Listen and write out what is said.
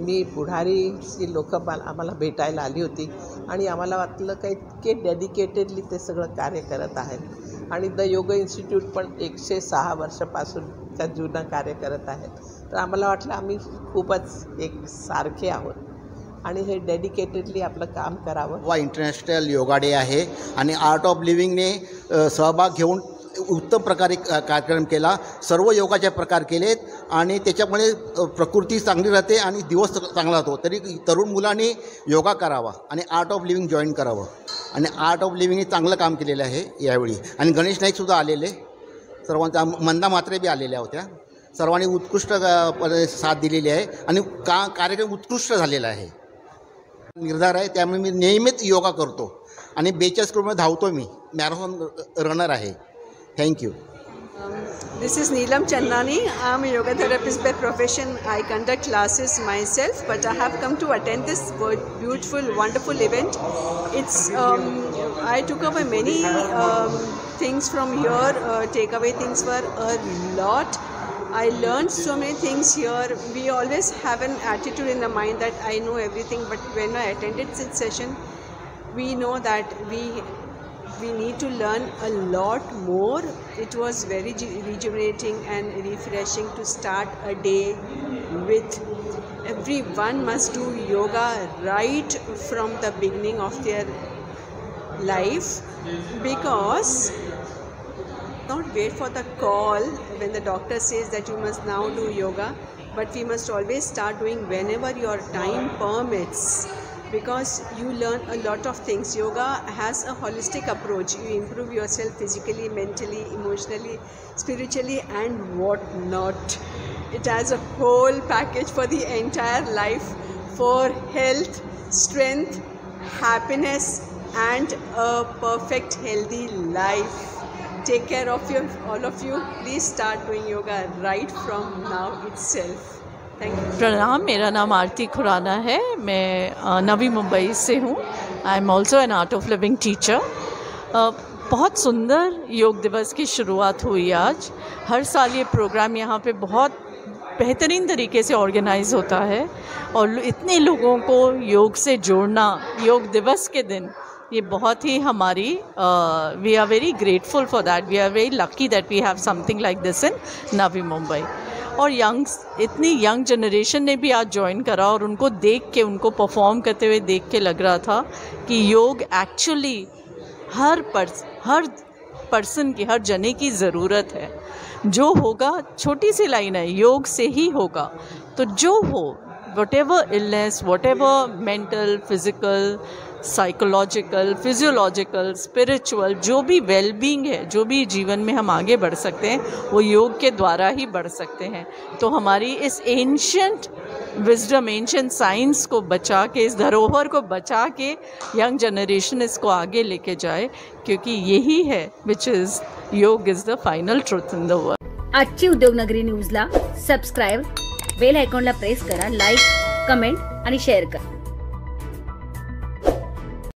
मी पुढारीची लोक आम्हाला भेटायला आली होती आणि आम्हाला वाटलं काही इतके डेडिकेटेडली ते सगळं कार्य करत आहेत आणि द योग इन्स्टिट्यूट पण 106 वर्षापासून त्या जुनं कार्य करत आहेत. तर आम्हाला वाटलं आम्ही खूपच एक सारखे आहोत आणि हे डेडिकेटेडली आपलं काम करावं. वा इंटरनॅशनल योगा डे आहे आणि आर्ट ऑफ लिव्हिंगने सहभाग घेऊन उत्तम प्रकारे कार्यक्रम केला. सर्व योगाचे प्रकार केलेत आणि त्याच्यामुळे प्रकृती चांगली राहते आणि दिवस चांगला राहतो. तरी तरुण मुलांनी योगा करावा आणि आर्ट ऑफ लिव्हिंग जॉईन करावं आणि आर्ट ऑफ लिव्हिंगने चांगलं काम केलेलं आहे यावेळी. आणि गणेश नाईकसुद्धा आलेले, सर्वांचा मंदा मात्रे बी आलेल्या होत्या. सर्वांनी उत्कृष्ट साथ दिलेली आहे आणि कार्यक्रम उत्कृष्ट झालेला आहे. निर्धार आहे त्यामुळे मी नेहमीच योगा करतो आणि 42 किलोमीटर धावतो. मी मॅरेथॉन रनर आहे. Thank you. This is Neelam Chandani. I am a yoga therapist by profession. I conduct classes myself, but I have come to attend this beautiful, wonderful event. It's I took away many things from here. Takeaway things were a lot. I learned so many things here. We always have an attitude in the mind that I know everything, but when I attended this session, we know that we need to learn a lot more. It was very rejuvenating and refreshing to start a day with. Everyone must do yoga right from the beginning of their life, because not wait for the call when the doctor says that you must now do yoga, but we must always start doing whenever your time permits, because you learn a lot of things. Yoga has a holistic approach. You improve yourself physically, mentally, emotionally, spiritually and what not. It has a whole package for the entire life, for health, strength, happiness and a perfect healthy life. Take care of all of you. Please start doing yoga right from now itself. प्रणाम, मेरा नाम आरती खुराना है. मैं नवी मुंबई से हूँ. I am also an art of living teacher. बहुत सुंदर योग दिवस की शुरुआत हुई आज. हर साल ये प्रोग्राम यहाँ पे बहुत बेहतरीन तरीके से ऑर्गेनाइज होता है और इतने लोगों को योग से जोड़ना योग दिवस के दिन, ये बहुत ही हमारी we are very grateful for that. We are very lucky that we have something like this in Navi Mumbai. और इतनी यंग जनरेशन ने भी आज ज्वाइन करा और उनको देख के, उनको परफॉर्म करते हुए देख के लग रहा था कि योग एक्चुअली हर पर्सन की, हर जने की ज़रूरत है. जो होगा, छोटी सी लाइन है, योग से ही होगा. तो जो हो, whatever illness, whatever mental, physical, psychological, physiological, spiritual, जो भी वेलबींग है, जो भी जीवन में हम आगे बढ़ सकते हैं वो योग के द्वारा ही बढ़ सकते हैं. तो हमारी इस एंशियंट विजडम, एंशियंट साइंस को बचा के, इस धरोहर को बचा के यंग जनरेशन इसको आगे लेके जाए, क्योंकि यही है विच इज़ योग is the final truth in the world. आजची उद्योगनगरी न्यूजला सबस्क्राईब, बेल आयकॉनला प्रेस करा, लाईक, कमेंट आणि शेअर करा.